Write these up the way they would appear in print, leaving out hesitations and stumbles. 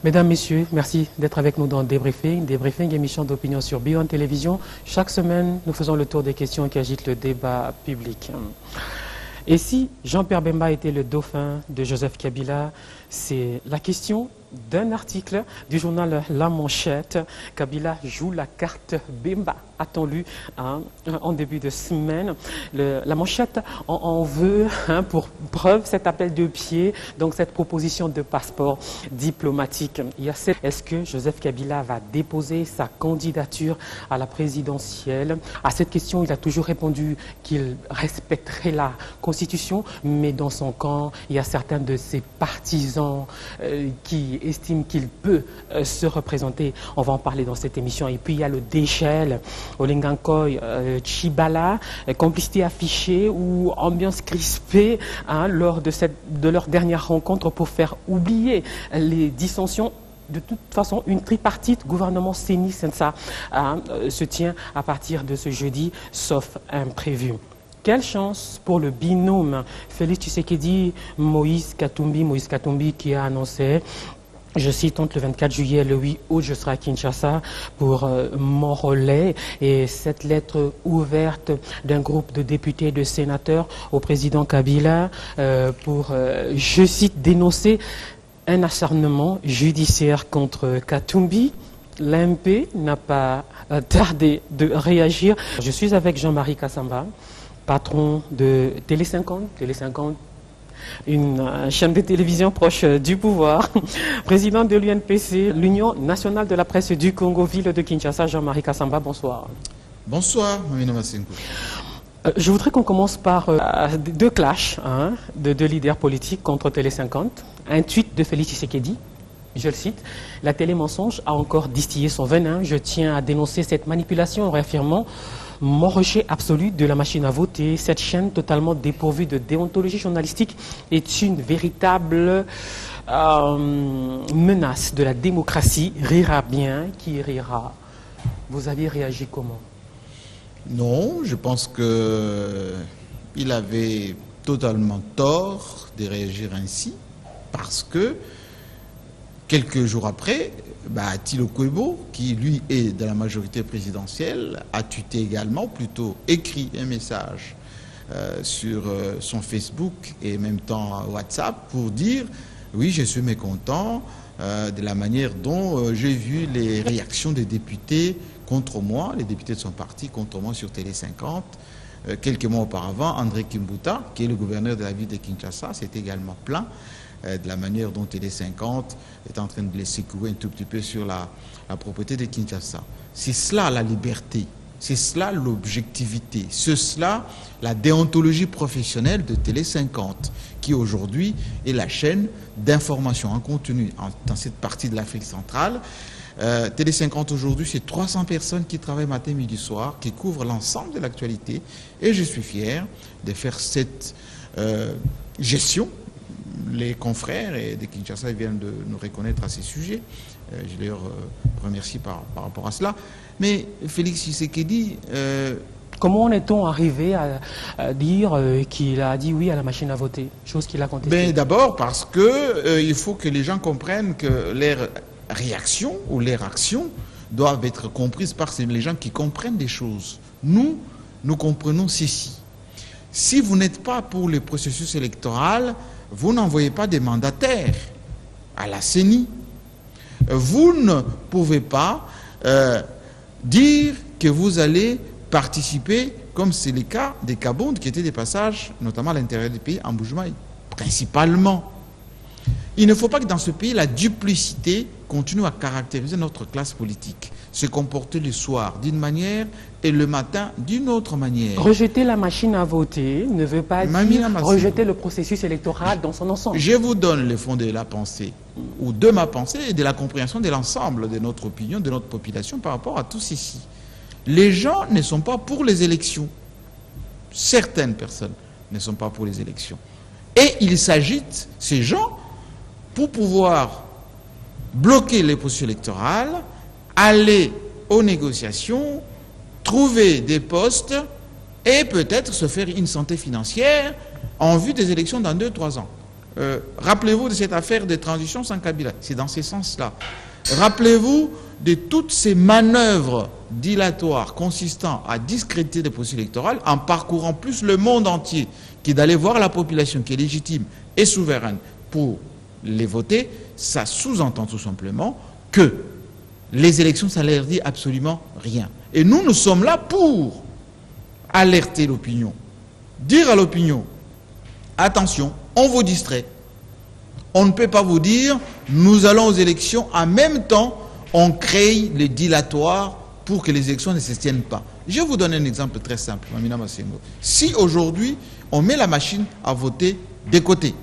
Mesdames, Messieurs, merci d'être avec nous dans Débriefing. Débriefing, émission d'opinion sur Beyond Télévision. Chaque semaine, nous faisons le tour des questions qui agitent le débat public. Et si Jean-Pierre Bemba était le dauphin de Joseph Kabila, c'est la question d'un article du journal La Manchette. Kabila joue la carte Bemba, a-t-on lu en début de semaine. La Manchette en veut pour preuve cet appel de pied, donc cette proposition de passeport diplomatique. Est-ce que Joseph Kabila va déposer sa candidature à la présidentielle? À cette question, il a toujours répondu qu'il respecterait la Constitution, mais dans son camp, il y a certains de ses partisans qui estiment qu'il peut se représenter. On va en parler dans cette émission. Et puis il y a le déchel, Olengankoy, Chibala, complicité affichée ou ambiance crispée lors de leur dernière rencontre pour faire oublier les dissensions. De toute façon, une tripartite gouvernement Seni-Sensa se tient à partir de ce jeudi, sauf imprévu. Quelle chance pour le binôme Félix Tshisekedi, Moïse Katumbi qui a annoncé, je cite, entre le 24 juillet et le 8 août, je serai à Kinshasa pour mon relais. Et cette lettre ouverte d'un groupe de députés et de sénateurs au président Kabila pour, je cite, dénoncer un acharnement judiciaire contre Katumbi. L'AMP n'a pas tardé de réagir. Je suis avec Jean-Marie Kassamba, patron de Télé 50, une chaîne de télévision proche du pouvoir, président de l'UNPC, l'Union nationale de la presse du Congo, ville de Kinshasa. Jean-Marie Kassamba, bonsoir. Bonsoir, Mamina Massenko. Je voudrais qu'on commence par deux clashs de deux leaders politiques contre Télé 50. Un tweet de Félix Tshisekedi, je le cite, « La télé mensonge a encore distillé son venin. Je tiens à dénoncer cette manipulation en réaffirmant mon rejet absolu de la machine à voter. Cette chaîne totalement dépourvue de déontologie journalistique est une véritable menace de la démocratie. Rira bien qui rira. » Vous aviez réagi comment? Non, je pense qu'il avait totalement tort de réagir ainsi parce que quelques jours après, Thilo Kouebo, qui lui est de la majorité présidentielle, a tweeté également, plutôt écrit un message sur son Facebook et en même temps WhatsApp pour dire « Oui, je suis mécontent de la manière dont j'ai vu les réactions des députés contre moi, les députés de son parti contre moi sur Télé 50. » Quelques mois auparavant, André Kimbuta, qui est le gouverneur de la ville de Kinshasa, s'est également plaint de la manière dont Télé 50 est en train de les secouer un tout petit peu sur la propriété de Kinshasa. C'est cela la liberté, c'est cela l'objectivité, c'est cela la déontologie professionnelle de Télé 50, qui aujourd'hui est la chaîne d'information en continu dans cette partie de l'Afrique centrale. Télé 50 aujourd'hui, c'est 300 personnes qui travaillent matin, midi, soir, qui couvrent l'ensemble de l'actualité. Et je suis fier de faire cette gestion. Les confrères de Kinshasa viennent de nous reconnaître à ces sujets. Je les remercie par rapport à cela. Mais Félix Tshisekedi... Comment en est-on arrivé à dire qu'il a dit oui à la machine à voter, chose qu'il a contestée? D'abord parce qu'il faut que les gens comprennent que leurs réactions ou leurs actions doivent être comprises par les gens qui comprennent des choses. Nous comprenons ceci. Si vous n'êtes pas pour le processus électoral, vous n'envoyez pas des mandataires à la CENI. Vous ne pouvez pas dire que vous allez participer, comme c'est le cas des Kabondes, qui étaient des passages, notamment à l'intérieur du pays, en Bujumaï, principalement. Il ne faut pas que dans ce pays, la duplicité continue à caractériser notre classe politique. Se comporter le soir d'une manière et le matin d'une autre manière. Rejeter la machine à voter ne veut pas dire rejeter le processus électoral dans son ensemble. Je vous donne le fond de la pensée, ou de ma pensée et de la compréhension de l'ensemble de notre opinion, de notre population par rapport à tout ceci. Les gens ne sont pas pour les élections. Certaines personnes ne sont pas pour les élections. Et ils s'agitent, ces gens, pour pouvoir bloquer les processus électoraux, aller aux négociations, trouver des postes et peut-être se faire une santé financière en vue des élections dans 2-3 ans. Rappelez-vous de cette affaire de transition sans Kabila. C'est dans ce sens-là. Rappelez-vous de toutes ces manœuvres dilatoires consistant à discréditer les processus électoraux en parcourant plus le monde entier qui d'aller voir la population qui est légitime et souveraine pour les voter. Ça sous-entend tout simplement que les élections, ça ne leur dit absolument rien. Et nous sommes là pour alerter l'opinion, dire à l'opinion, attention, on vous distrait. On ne peut pas vous dire, nous allons aux élections, en même temps, on crée les dilatoires pour que les élections ne se tiennent pas. Je vais vous donner un exemple très simple, Mamina Massengo. Si aujourd'hui, on met la machine à voter de côté,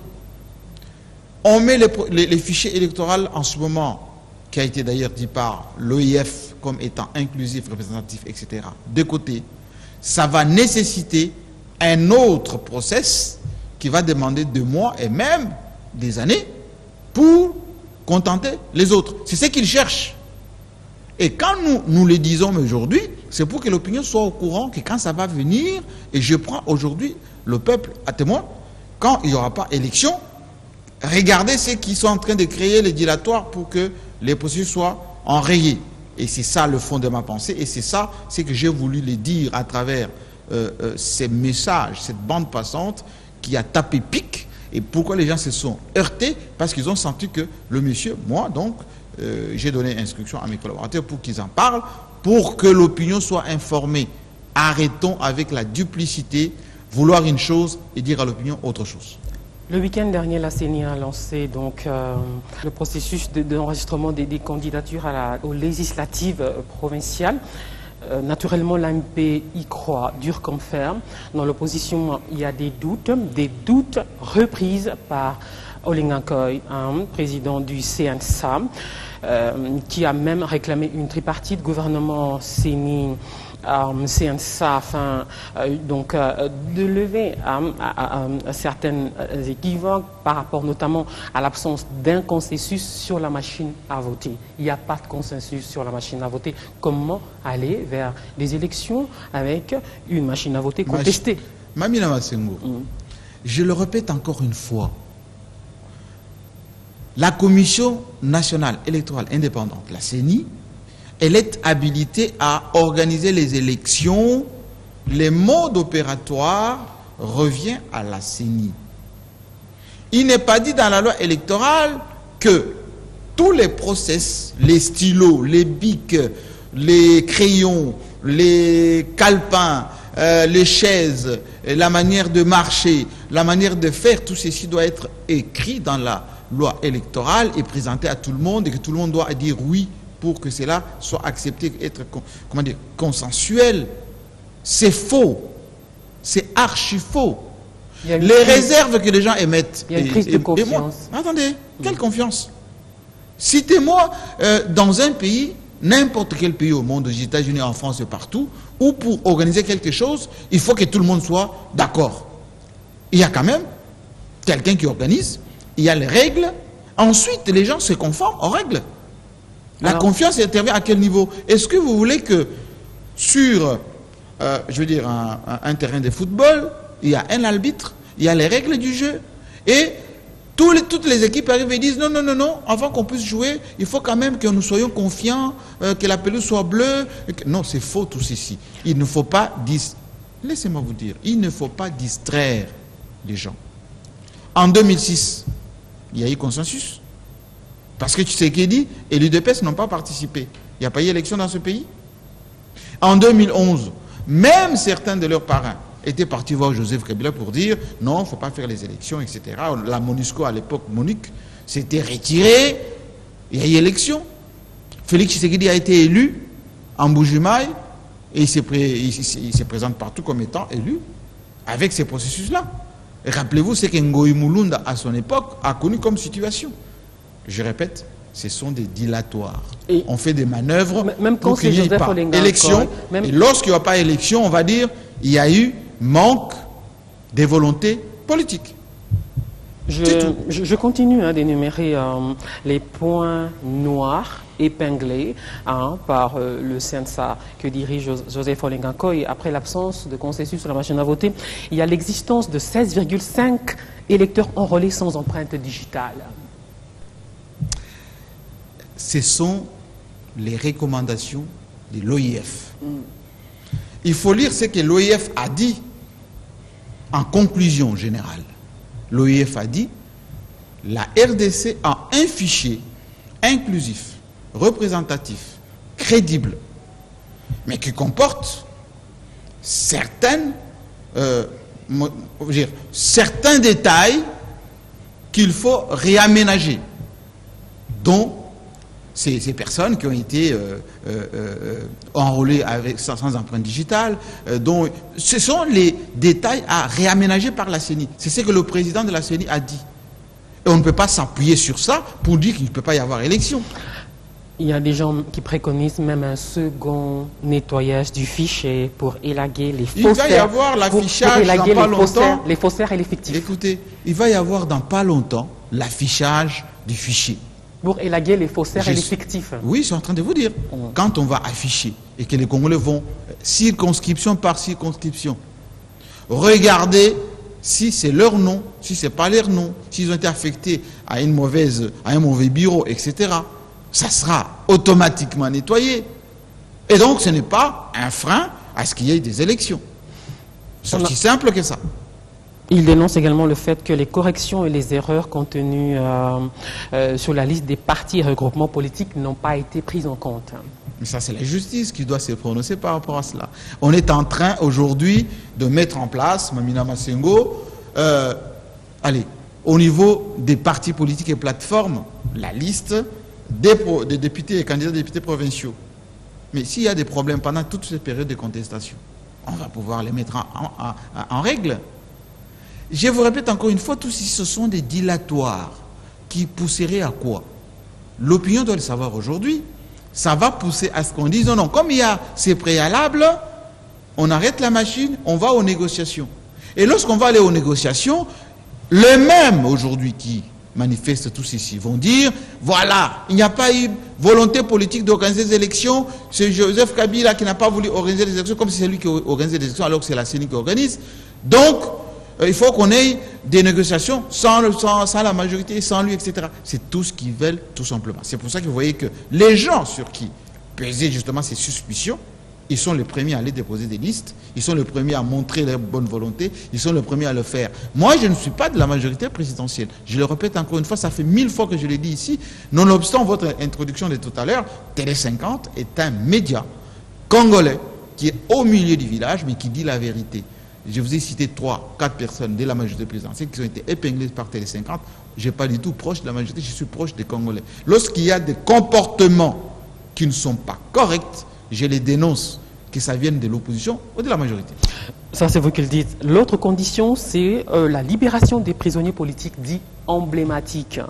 on met les fichiers électoraux en ce moment, qui a été d'ailleurs dit par l'OIF comme étant inclusif, représentatif, etc., de côté, ça va nécessiter un autre process qui va demander 2 mois et même des années pour contenter les autres. C'est ce qu'ils cherchent. Et quand nous le disons aujourd'hui, c'est pour que l'opinion soit au courant que quand ça va venir, et je prends aujourd'hui le peuple à témoin, quand il n'y aura pas élection, regardez ceux qui sont en train de créer les dilatoires pour que les processus soient enrayés. Et c'est ça le fond de ma pensée, et c'est ça, c'est que j'ai voulu le dire à travers ces messages, cette bande passante qui a tapé pic. Et pourquoi les gens se sont heurtés? Parce qu'ils ont senti que le monsieur, moi donc, j'ai donné instruction à mes collaborateurs pour qu'ils en parlent, pour que l'opinion soit informée. Arrêtons avec la duplicité, vouloir une chose et dire à l'opinion autre chose. Le week-end dernier, la CENI a lancé donc, le processus d'enregistrement des candidatures aux législatives provinciales. Naturellement, l'AMP y croit, dur comme fer. Dans l'opposition, il y a des doutes reprises par Olenga Nkoy, président du CNSA, qui a même réclamé une tripartite gouvernement CENI, CNSA, afin de lever certaines équivoques par rapport notamment à l'absence d'un consensus sur la machine à voter. Il n'y a pas de consensus sur la machine à voter. Comment aller vers des élections avec une machine à voter contestée? Mamina Massengo, je le répète encore une fois, la Commission nationale électorale indépendante, la CENI, elle est habilitée à organiser les élections. Les modes opératoires revient à la CENI. Il n'est pas dit dans la loi électorale que tous les process, les stylos, les bics, les crayons, les calepins, les chaises, la manière de marcher, la manière de faire, tout ceci doit être écrit dans la loi électorale et présenté à tout le monde et que tout le monde doit dire oui pour que cela soit accepté, être consensuel. C'est faux. C'est archi faux. Les réserves que les gens émettent. Il y a une crise de confiance. Attendez, quelle confiance? Citez-moi dans un pays, n'importe quel pays au monde, aux États-Unis, en France et partout, où pour organiser quelque chose, il faut que tout le monde soit d'accord. Il y a quand même quelqu'un qui organise, il y a les règles, ensuite les gens se conforment aux règles. La confiance intervient à quel niveau? Est-ce que vous voulez que sur, je veux dire, un terrain de football, il y a un arbitre, il y a les règles du jeu, et toutes les équipes arrivent et disent non, avant qu'on puisse jouer, il faut quand même que nous soyons confiants, que la pelouse soit bleue. Non, c'est faux tout ceci. Il ne faut pas laissez-moi vous dire, il ne faut pas distraire les gens. En 2006, il y a eu consensus. Parce que Tshisekedi et l'UDPS n'ont pas participé. Il n'y a pas eu élection dans ce pays. En 2011, même certains de leurs parrains étaient partis voir Joseph Kabila pour dire non, il ne faut pas faire les élections, etc. La MONUSCO à l'époque, Monique, s'était retirée. Il y a eu élection. Félix Tshisekedi a été élu en Bujumaï et il se présente partout comme étant élu avec ces processus-là. Rappelez-vous ce que Ngoï Mulunda, à son époque, a connu comme situation. Je répète, ce sont des dilatoires. Et on fait des manœuvres même pour qu'il n'y ait pas élection. Et lorsqu'il n'y a pas élection, on va dire il y a eu manque de volonté politique. Je continue d'énumérer les points noirs épinglés par le CNSA que dirige Joseph Olenga Nkoy. Après l'absence de consensus sur la machine à voter, il y a l'existence de 16,5 électeurs enrôlés sans empreinte digitale? Ce sont les recommandations de l'OIF. Il faut lire ce que l'OIF a dit en conclusion générale. L'OIF a dit: la RDC a un fichier inclusif, représentatif, crédible, mais qui comporte certains détails qu'il faut réaménager, dont ces personnes qui ont été enrôlées sans empreinte digitale, dont ce sont les détails à réaménager par la CENI. C'est ce que le président de la CENI a dit. Et on ne peut pas s'appuyer sur ça pour dire qu'il ne peut pas y avoir élection. Il y a des gens qui préconisent même un second nettoyage du fichier pour élaguer les faussaires. Il va y avoir l'affichage dans pas longtemps. Les faussaires et les fictifs. Écoutez, il va y avoir dans pas longtemps l'affichage du fichier. Pour élaguer les faussaires et les fictifs. Oui, je suis en train de vous dire. Quand on va afficher et que les Congolais vont circonscription par circonscription, regardez si c'est leur nom, si ce n'est pas leur nom, s'ils ont été affectés à un mauvais bureau, etc. Ça sera automatiquement nettoyé. Et donc, ce n'est pas un frein à ce qu'il y ait des élections. C'est aussi simple que ça. Il dénonce également le fait que les corrections et les erreurs contenues sur la liste des partis et regroupements politiques n'ont pas été prises en compte. Mais ça, c'est la justice qui doit se prononcer par rapport à cela. On est en train aujourd'hui de mettre en place, Mamina Massengo, au niveau des partis politiques et plateformes, la liste des députés et candidats députés provinciaux. Mais s'il y a des problèmes pendant toute cette période de contestation, on va pouvoir les mettre en règle. Je vous répète encore une fois, tout ceci, ce sont des dilatoires qui pousseraient à quoi? L'opinion doit le savoir aujourd'hui. Ça va pousser à ce qu'on dise non, comme il y a ces préalables, on arrête la machine, on va aux négociations. Et lorsqu'on va aller aux négociations, les mêmes aujourd'hui qui manifestent tous ici vont dire, voilà, il n'y a pas eu volonté politique d'organiser des élections, c'est Joseph Kabila qui n'a pas voulu organiser des élections, comme si c'est lui qui organise des élections alors que c'est la CENI qui organise. Donc, il faut qu'on ait des négociations sans la majorité, sans lui, etc. C'est tout ce qu'ils veulent, tout simplement. C'est pour ça que vous voyez que les gens sur qui pesaient justement ces suspicions, ils sont les premiers à aller déposer des listes, ils sont les premiers à montrer leur bonne volonté, ils sont les premiers à le faire. Moi, je ne suis pas de la majorité présidentielle. Je le répète encore une fois, ça fait 1000 fois que je l'ai dit ici. Nonobstant votre introduction de tout à l'heure, Télé 50 est un média congolais qui est au milieu du village, mais qui dit la vérité. Je vous ai cité 3-4 personnes de la majorité présidentielle qui ont été épinglées par Télé 50. Je n'ai pas du tout proche de la majorité, je suis proche des Congolais. Lorsqu'il y a des comportements qui ne sont pas corrects, je les dénonce, que ça vienne de l'opposition ou de la majorité. Ça, c'est vous qui le dites. L'autre condition, c'est la libération des prisonniers politiques dits emblématiques.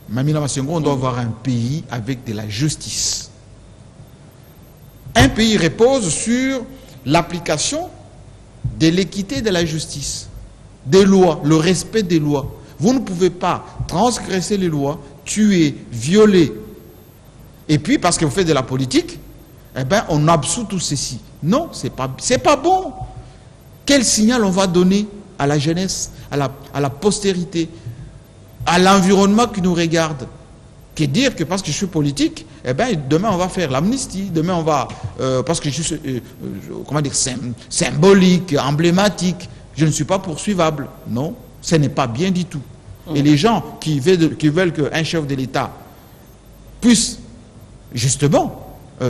Mamina Massengo, on doit avoir un pays avec de la justice. Un pays repose sur l'application de l'équité de la justice, des lois, le respect des lois. Vous ne pouvez pas transgresser les lois, tuer, violer, et puis parce que vous faites de la politique, eh ben, on absout tout ceci. Non, c'est pas bon. Quel signal on va donner à la jeunesse, à la postérité, à l'environnement qui nous regarde? Que dire que parce que je suis politique, eh ben, demain on va faire l'amnistie, demain on va, parce que je suis, comment dire, symbolique, emblématique, je ne suis pas poursuivable. Non, ce n'est pas bien du tout. Et les gens qui veulent qu'un chef de l'État puisse justement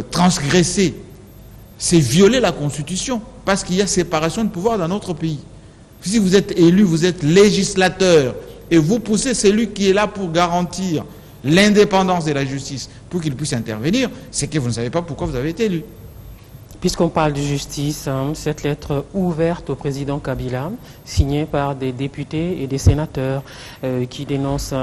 transgresser, c'est violer la Constitution, parce qu'il y a séparation de pouvoir dans notre pays. Si vous êtes élu, vous êtes législateur, et vous poussez celui qui est là pour garantir l'indépendance de la justice, pour qu'il puisse intervenir, c'est que vous ne savez pas pourquoi vous avez été élu. Puisqu'on parle de justice, cette lettre ouverte au président Kabila, signée par des députés et des sénateurs qui dénoncent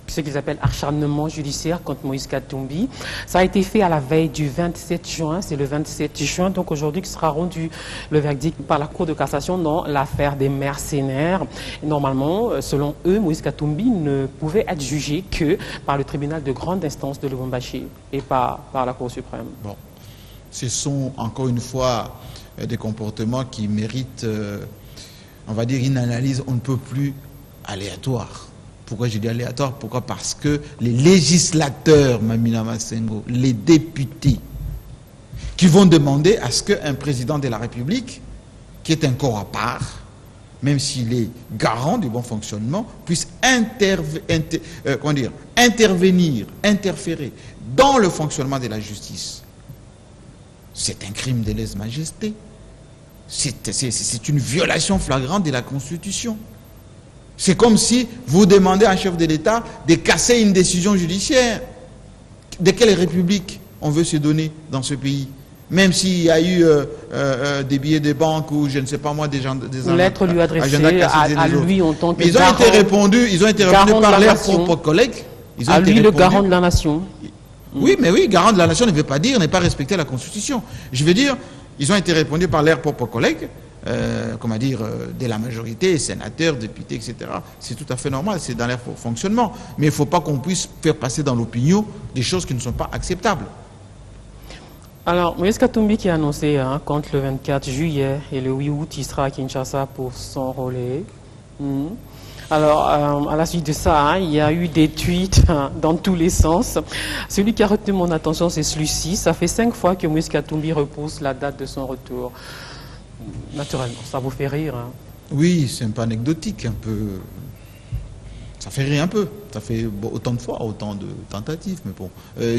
ce qu'ils appellent acharnement judiciaire contre Moïse Katumbi. Ça a été fait à la veille du 27 juin, c'est le 27 juin, donc aujourd'hui qui sera rendu le verdict par la Cour de cassation dans l'affaire des mercenaires. Et normalement, selon eux, Moïse Katumbi ne pouvait être jugé que par le tribunal de grande instance de Lubumbashi et pas par la Cour suprême. Bon, ce sont encore une fois des comportements qui méritent on va dire, une analyse on ne peut plus aléatoire. Pourquoi j'ai dit aléatoire? Pourquoi? Parce que les législateurs, Mamina Massengo, les députés, qui vont demander à ce qu'un président de la République, qui est un corps à part, même s'il est garant du bon fonctionnement, puisse intervenir, interférer dans le fonctionnement de la justice. C'est un crime de lèse-majesté. C'est une violation flagrante de la Constitution. C'est comme si vous demandez à un chef de l'État de casser une décision judiciaire. De quelle république on veut se donner dans ce pays? Même s'il y a eu des billets de banque ou je ne sais pas moi des gens une lettre lui adressée à lui en tant que mais ils ont été répondus par leurs propres collègues. À lui, le garant de la nation. Oui, mais oui, garant de la nation ne veut pas dire ne pas respecter la Constitution. Je veux dire, ils ont été répondus par leurs propres collègues, comment dire, de la majorité, sénateurs, députés, etc. C'est tout à fait normal, c'est dans leur fonctionnement. Mais il ne faut pas qu'on puisse faire passer dans l'opinion des choses qui ne sont pas acceptables. Alors, Moïse Katumbi qui a annoncé qu'entre le 24 juillet et le 8 août, il sera à Kinshasa pour s'enrôler. Alors, à la suite de ça, il y a eu des tweets dans tous les sens. Celui qui a retenu mon attention, c'est celui-ci. Ça fait 5 fois que Moïse Katumbi repousse la date de son retour. Naturellement, ça vous fait rire. Oui, c'est un peu anecdotique, un peu... Ça fait rire un peu. Ça fait autant de fois, autant de tentatives. Mais bon,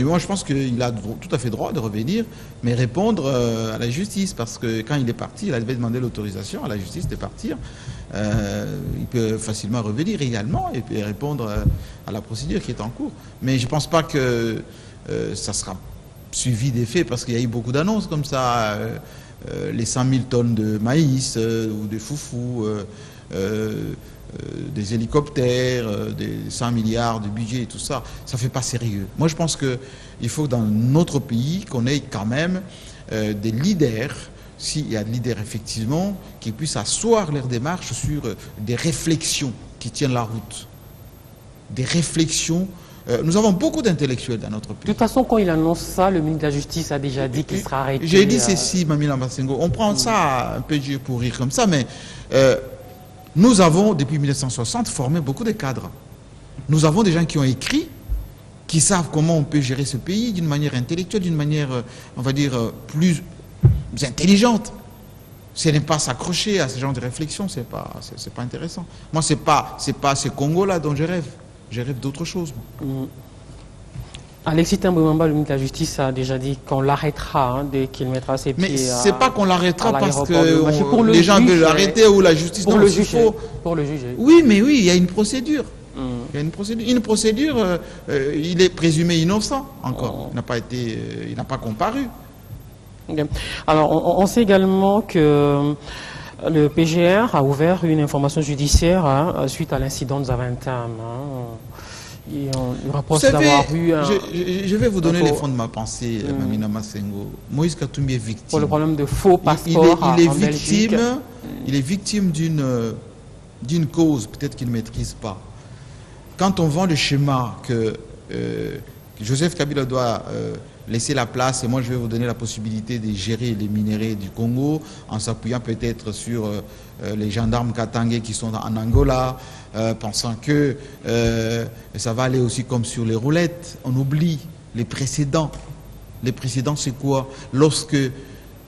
moi, je pense qu'il a tout à fait droit de revenir, mais répondre à la justice. Parce que quand il est parti, il avait demandé l'autorisation à la justice de partir. Il peut facilement revenir également et puis répondre à la procédure qui est en cours. Mais je ne pense pas que ça sera suivi des faits, parce qu'il y a eu beaucoup d'annonces comme ça. Les 100 000 tonnes de maïs ou de foufou, des hélicoptères, des 100 milliards de budget et tout ça, ça ne fait pas sérieux. Moi, je pense qu'il faut dans notre pays qu'on ait quand même des leaders, s'il y a des leaders effectivement, qui puissent asseoir leur démarche sur des réflexions qui tiennent la route. Des réflexions. Nous avons beaucoup d'intellectuels dans notre pays. De toute façon, quand il annonce ça, le ministre de la Justice a déjà dit qu'il sera arrêté. J'ai dit ceci, Mamina Massengo. On prend ça un peu pour rire comme ça, mais nous avons, depuis 1960, formé beaucoup de cadres. Nous avons des gens qui ont écrit, qui savent comment on peut gérer ce pays d'une manière intellectuelle, d'une manière, on va dire, plus intelligente. Ce n'est pas s'accrocher à ce genre de réflexion, c'est pas intéressant. Moi, c'est pas ce Congo-là dont je rêve. Je rêve d'autre chose. Alexis Tambouemba, le ministre de la Justice, a déjà dit qu'on l'arrêtera dès qu'il mettra ses pieds. Mais c'est pas qu'on l'arrêtera parce que les gens veulent l'arrêter ou la justice. Pour le juger. Pour le juger. Oui, mais oui, il y a une procédure. Il y a une procédure. Il est présumé innocent encore. Il n'a pas comparu. Okay. Alors, on sait également que le PGR a ouvert une information judiciaire suite à l'incident de Zaventem. Et on rapproche d'avoir eu je vais vous donner les fonds de ma pensée, Mamina Massengo. Moïse Katumbi est victime. Pour le problème de faux passeports il est victime d'une cause, peut-être qu'il ne maîtrise pas. Quand on vend le schéma que Joseph Kabila doit laisser la place et moi je vais vous donner la possibilité de gérer les minéraux du Congo en s'appuyant peut-être sur les gendarmes katangais qui sont en Angola, pensant que ça va aller aussi comme sur les roulettes. On oublie les précédents. Les précédents, c'est quoi? Lorsque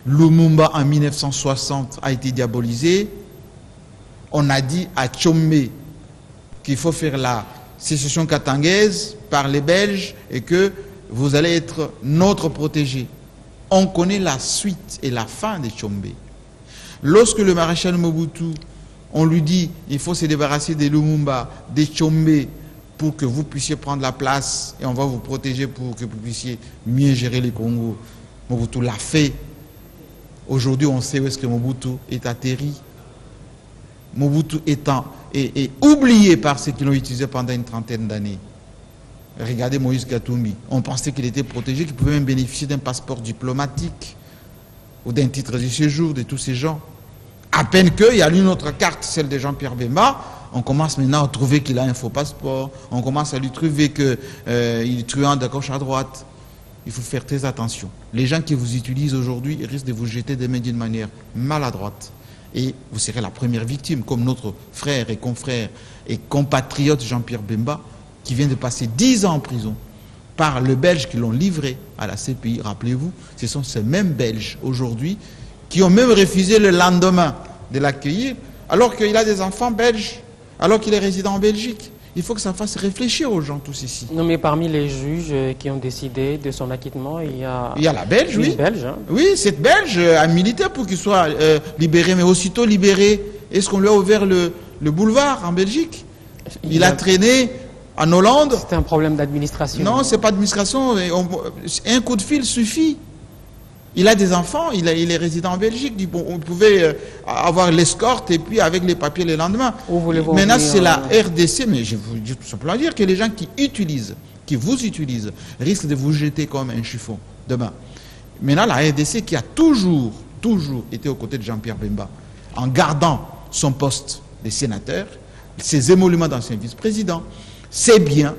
Lumumba en 1960 a été diabolisé, on a dit à Tchombe qu'il faut faire la sécession katangaise par les Belges et que vous allez être notre protégé. On connaît la suite et la fin de Tchombe. Lorsque le maréchal Mobutu, on lui dit il faut se débarrasser de Lumumba, de Tchombe, pour que vous puissiez prendre la place et on va vous protéger pour que vous puissiez mieux gérer les Congo. Mobutu l'a fait. Aujourd'hui, on sait où est-ce que Mobutu est atterri. Mobutu est oublié par ceux qui l'ont utilisé pendant une trentaine d'années. Regardez Moïse Katumbi. On pensait qu'il était protégé, qu'il pouvait même bénéficier d'un passeport diplomatique ou d'un titre de séjour de tous ces gens. À peine qu'il y a une autre carte, celle de Jean-Pierre Bemba, on commence maintenant à trouver qu'il a un faux passeport. On commence à lui trouver qu'il est truand de gauche à droite. Il faut faire très attention. Les gens qui vous utilisent aujourd'hui risquent de vous jeter des mains d'une manière maladroite. Et vous serez la première victime, comme notre frère et confrère et compatriote Jean-Pierre Bemba, qui vient de passer 10 ans en prison par le Belge qui l'ont livré à la CPI. Rappelez-vous, ce sont ces mêmes Belges aujourd'hui qui ont même refusé le lendemain de l'accueillir, alors qu'il a des enfants belges, alors qu'il est résident en Belgique. Il faut que ça fasse réfléchir aux gens tous ici. Non, mais parmi les juges qui ont décidé de son acquittement, il y a la Belge, oui. Belge, hein. Oui, cette Belge a milité pour qu'il soit libéré, mais aussitôt libéré, est-ce qu'on lui a ouvert le boulevard en Belgique? Il a traîné en Hollande. C'était un problème d'administration. Non, c'est pas d'administration. Un coup de fil suffit. Il a des enfants, il est résident en Belgique. On pouvait avoir l'escorte et puis avec les papiers le lendemain. Maintenant, c'est la RDC, mais je vous dis tout simplement dire que les gens qui vous utilisent, risquent de vous jeter comme un chiffon demain. Maintenant, la RDC qui a toujours été aux côtés de Jean-Pierre Bemba, en gardant son poste de sénateur, ses émoluments d'ancien vice-président, c'est bien.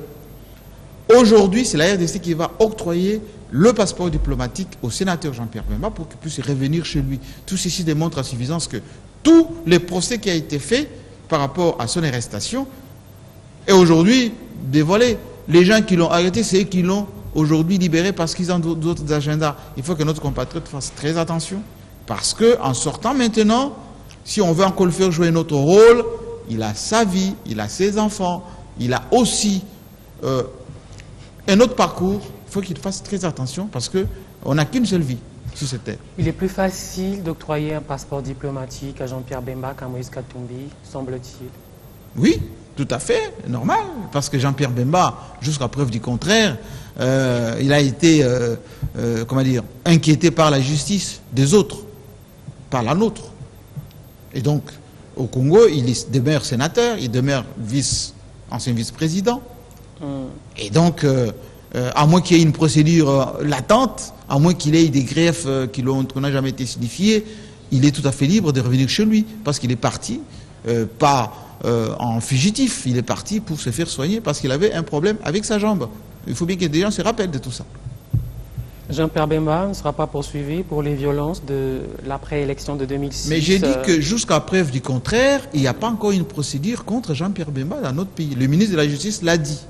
Aujourd'hui, c'est la RDC qui va octroyer le passeport diplomatique au sénateur Jean-Pierre Bemba pour qu'il puisse revenir chez lui. Tout ceci démontre à suffisance que tous les procès qui ont été faits par rapport à son arrestation est aujourd'hui dévoilé. Les gens qui l'ont arrêté, c'est eux qui l'ont aujourd'hui libéré parce qu'ils ont d'autres agendas. Il faut que notre compatriote fasse très attention parce qu'en sortant maintenant, si on veut encore le faire jouer notre rôle, il a sa vie, il a ses enfants, il a aussi un autre parcours. Il faut qu'il fasse très attention parce qu'on n'a qu'une seule vie sur cette terre. Il est plus facile d'octroyer un passeport diplomatique à Jean-Pierre Bemba qu'à Moïse Katumbi, semble-t-il. Oui, tout à fait, normal. Parce que Jean-Pierre Bemba, jusqu'à preuve du contraire, il a été, inquiété par la justice des autres, par la nôtre. Et donc, au Congo, il demeure sénateur, il demeure ancien vice-président. Et donc, à moins qu'il y ait une procédure latente, à moins qu'il ait des griefs qui n'ont jamais été signifiés, il est tout à fait libre de revenir chez lui, parce qu'il est parti, pas en fugitif, il est parti pour se faire soigner, parce qu'il avait un problème avec sa jambe. Il faut bien que des gens se rappellent de tout ça. Jean-Pierre Bemba ne sera pas poursuivi pour les violences de l'après-élection de 2006. Mais j'ai dit que jusqu'à preuve du contraire, il n'y a pas encore une procédure contre Jean-Pierre Bemba dans notre pays. Le ministre de la Justice l'a dit.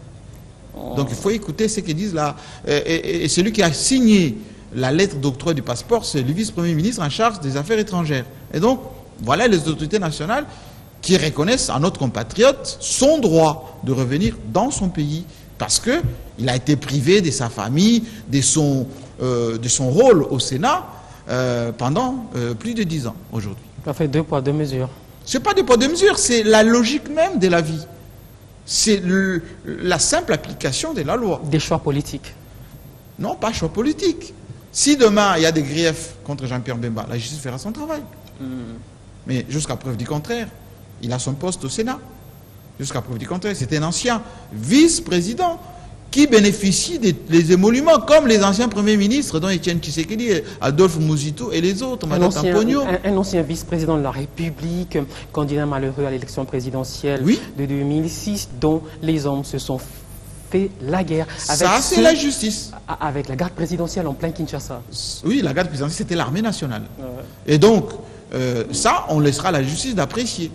Donc il faut écouter ce qu'ils disent là. Et celui qui a signé la lettre d'octroi du passeport, c'est le vice-premier ministre en charge des affaires étrangères. Et donc, voilà les autorités nationales qui reconnaissent à notre compatriote son droit de revenir dans son pays parce qu'il a été privé de sa famille, de son rôle au Sénat pendant plus de 10 ans aujourd'hui. Ça fait 2 poids, 2 mesures. Ce n'est pas 2 poids, 2 mesures, c'est la logique même de la vie. C'est la simple application de la loi. Des choix politiques? Non, pas choix politique. Si demain il y a des griefs contre Jean-Pierre Bemba, la justice fera son travail. Mais jusqu'à preuve du contraire, il a son poste au Sénat. Jusqu'à preuve du contraire, c'était un ancien vice-président qui bénéficie des émoluments comme les anciens premiers ministres, dont Étienne Tshisekedi, Adolphe Muzito et les autres, Madame Tamponio. Un ancien vice-président de la République, candidat malheureux à l'élection présidentielle de 2006, dont les hommes se sont fait la guerre. Ça, c'est la justice. Avec la garde présidentielle en plein Kinshasa. Oui, la garde présidentielle, c'était l'armée nationale. Et donc, ça, on laissera la justice d'apprécier.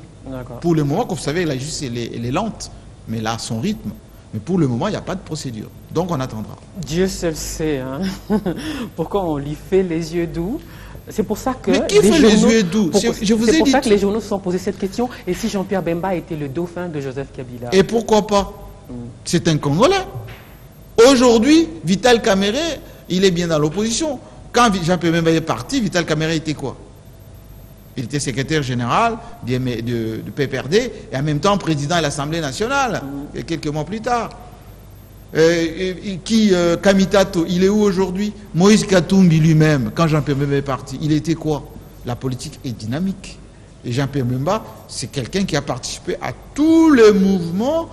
Pour le moment, comme vous savez, la justice, elle est lente, mais là, son rythme. Mais pour le moment, il n'y a pas de procédure. Donc, on attendra. Dieu seul sait hein, pourquoi on lui fait les yeux doux. C'est pour ça que mais qui fait les yeux doux? Je vous ai dit ça que les journaux se sont posés cette question. Et si Jean-Pierre Bemba était le dauphin de Joseph Kabila? Et pourquoi pas? C'est un Congolais. Aujourd'hui, Vital Kamerhe, il est bien dans l'opposition. Quand Jean-Pierre Bemba est parti, Vital Kamerhe était quoi? Il était secrétaire général du PPRD et en même temps président de l'Assemblée nationale, quelques mois plus tard. Kamitato, il est où aujourd'hui? Moïse Katumbi lui-même, quand Jean-Pierre Bemba est parti, il était quoi? La politique est dynamique. Et Jean-Pierre Bemba, c'est quelqu'un qui a participé à tous les mouvements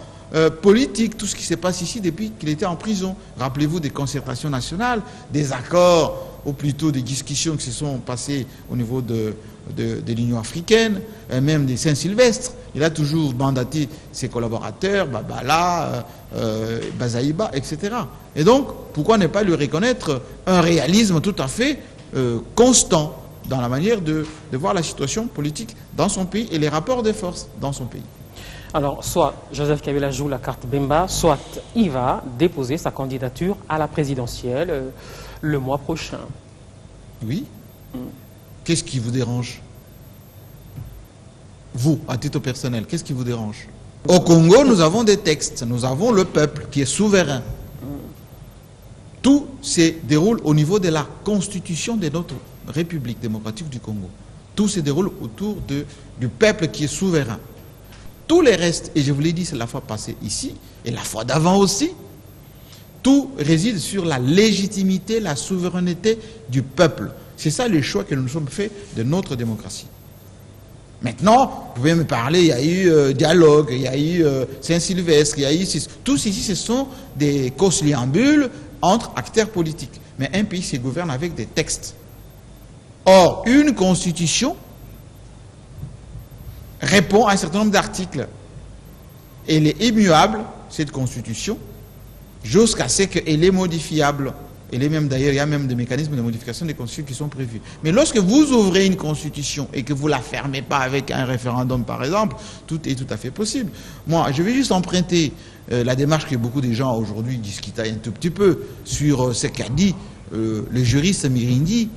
politiques, tout ce qui se passe ici depuis qu'il était en prison. Rappelez-vous des concertations nationales, des accords, ou plutôt des discussions qui se sont passées au niveau de l'Union africaine, même des Saint-Sylvestre. Il a toujours mandaté ses collaborateurs, Babala, Bazaïba, etc. Et donc, pourquoi ne pas lui reconnaître un réalisme tout à fait constant dans la manière de voir la situation politique dans son pays et les rapports de force dans son pays. Alors, soit Joseph Kabila joue la carte Bemba, soit il va déposer sa candidature à la présidentielle le mois prochain. Oui. Qu'est-ce qui vous dérange? Vous, à titre personnel, qu'est-ce qui vous dérange? Au Congo, nous avons des textes, nous avons le peuple qui est souverain. Tout se déroule au niveau de la constitution de notre République démocratique du Congo. Tout se déroule autour du peuple qui est souverain. Tous les restes, et je vous l'ai dit, c'est la fois passée ici, et la fois d'avant aussi, tout réside sur la légitimité, la souveraineté du peuple. C'est ça le choix que nous nous sommes faits de notre démocratie. Maintenant, vous pouvez me parler, il y a eu dialogue, il y a eu Saint-Sylvestre, il y a eu... Tous ici, ce sont des conciliambules entre acteurs politiques. Mais un pays se gouverne avec des textes. Or, une constitution répond à un certain nombre d'articles. Elle est immuable, cette constitution, jusqu'à ce qu'elle est modifiable. Elle est même d'ailleurs, il y a même des mécanismes de modification des constitutions qui sont prévus. Mais lorsque vous ouvrez une constitution et que vous ne la fermez pas avec un référendum, par exemple, tout est tout à fait possible. Moi, je vais juste emprunter la démarche que beaucoup de gens aujourd'hui discutent un tout petit peu sur ce qu'a dit le juriste Mirindi.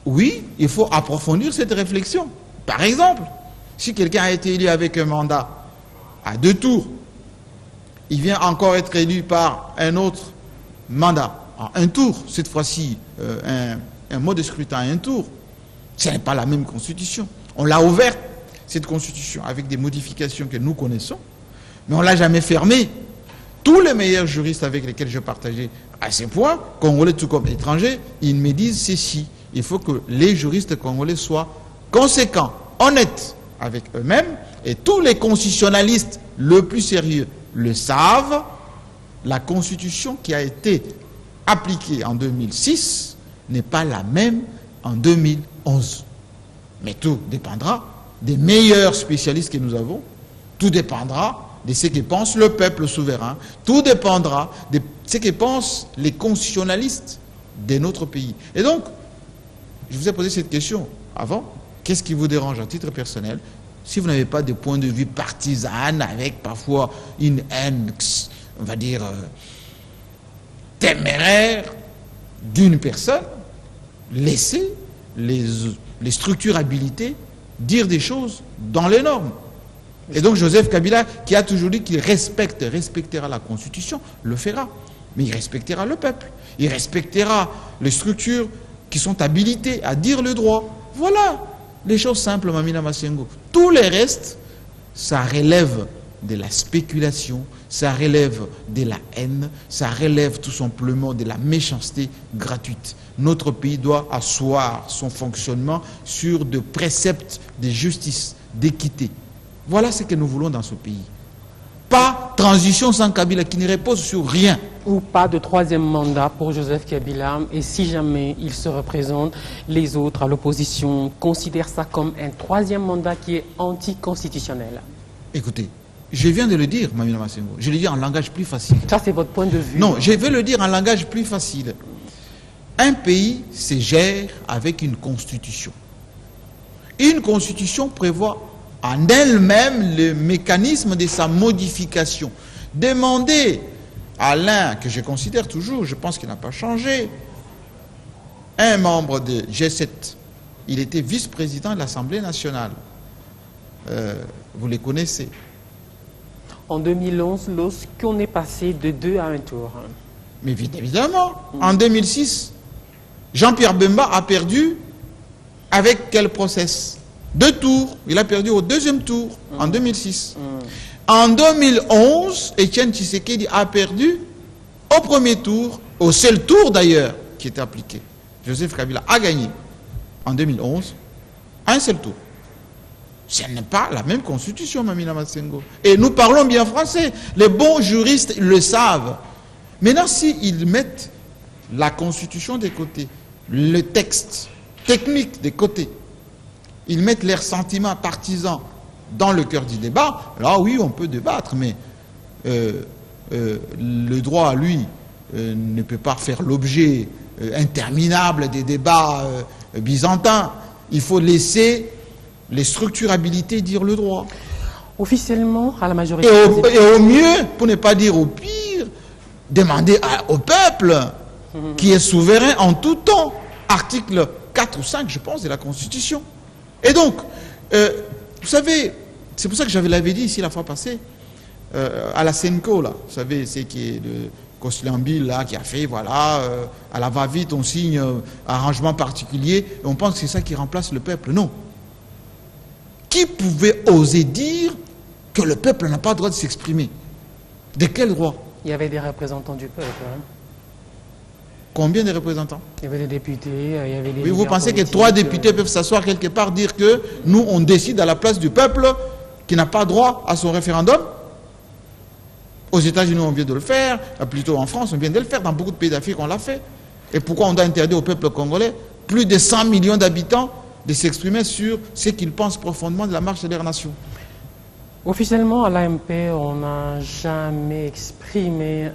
Oui, il faut approfondir cette réflexion. Par exemple, si quelqu'un a été élu avec un mandat à 2 tours, il vient encore être élu par un autre mandat à 1 tour, cette fois-ci un mode de scrutin à 1 tour, ce n'est pas la même constitution. On l'a ouverte, cette constitution, avec des modifications que nous connaissons, mais on ne l'a jamais fermée. Tous les meilleurs juristes avec lesquels je partageais à ce point, congolais tout comme étrangers, ils me disent ceci: il faut que les juristes congolais soient conséquents, honnêtes avec eux-mêmes, et tous les constitutionnalistes le plus sérieux le savent. La constitution qui a été appliquée en 2006 n'est pas la même en 2011. Mais tout dépendra des meilleurs spécialistes que nous avons, tout dépendra de ce que pense le peuple souverain, tout dépendra de ce que pensent les constitutionnalistes de notre pays. Et donc, je vous ai posé cette question avant: qu'est-ce qui vous dérange à titre personnel? Si vous n'avez pas de point de vue partisan, avec parfois une haine, on va dire, téméraire d'une personne, laissez les structures habilitées dire des choses dans les normes. Et donc Joseph Kabila, qui a toujours dit qu'il respectera la Constitution, le fera. Mais il respectera le peuple. Il respectera les structures qui sont habilitées à dire le droit. Voilà les choses simples, Mamina Massengo. Tous les restes, ça relève de la spéculation, ça relève de la haine, ça relève tout simplement de la méchanceté gratuite. Notre pays doit asseoir son fonctionnement sur des préceptes de justice, d'équité. Voilà ce que nous voulons dans ce pays. Pas transition sans Kabila qui ne repose sur rien. Ou pas de 3e mandat pour Joseph Kabila. Et si jamais il se représente, les autres à l'opposition considèrent ça comme un 3e mandat qui est anticonstitutionnel. Écoutez, je viens de le dire, Mamina Massengo. Je le dis en langage plus facile. Ça, c'est votre point de vue. Non, je vais le dire en langage plus facile. Un pays se gère avec une constitution. Une constitution prévoit en elle-même le mécanisme de sa modification. Demandez à l'un que je considère toujours, je pense qu'il n'a pas changé, un membre de G7, il était vice-président de l'Assemblée nationale. Vous les connaissez. En 2011, lorsqu'on est passé de 2 à 1 tour. Mais évidemment, en 2006, Jean-Pierre Bemba a perdu avec quel process? 2 tours. Il a perdu au 2e tour en 2006. En 2011, Etienne Tshisekedi a perdu au 1er tour, au seul tour d'ailleurs qui était appliqué. Joseph Kabila a gagné en 2011 un seul tour. Ce n'est pas la même constitution, Mamina Massengo. Et nous parlons bien français. Les bons juristes le savent. Maintenant, s'ils mettent la constitution de côté, le texte technique de côté, ils mettent leurs sentiments partisans dans le cœur du débat, là oui, on peut débattre, mais le droit, lui, ne peut pas faire l'objet interminable des débats byzantins. Il faut laisser les structurabilités dire le droit. Officiellement, à la majorité... Et au mieux, pour ne pas dire au pire, demander au peuple qui est souverain en tout temps. Article 4 ou 5, je pense, de la Constitution. Et donc, vous savez, c'est pour ça que l'avais dit ici la fois passée, à la Senco, là, vous savez, c'est qui est le Coslambile, là, qui a fait, voilà, à la va-vite, on signe arrangement particulier, et on pense que c'est ça qui remplace le peuple. Non. Qui pouvait oser dire que le peuple n'a pas le droit de s'exprimer? De quel droit? Il y avait des représentants du peuple. Hein. Combien de représentants? Il y avait des députés, il y avait des... Oui, vous pensez que 3 députés peuvent s'asseoir quelque part, dire que nous, on décide à la place du peuple qui n'a pas droit à son référendum? Aux États-Unis, on vient de le faire, plutôt en France, on vient de le faire, dans beaucoup de pays d'Afrique, on l'a fait. Et pourquoi on doit interdire au peuple congolais, plus de 100 millions d'habitants, de s'exprimer sur ce qu'ils pensent profondément de la marche de leur nation? Officiellement, à l'AMP, on n'a jamais exprimé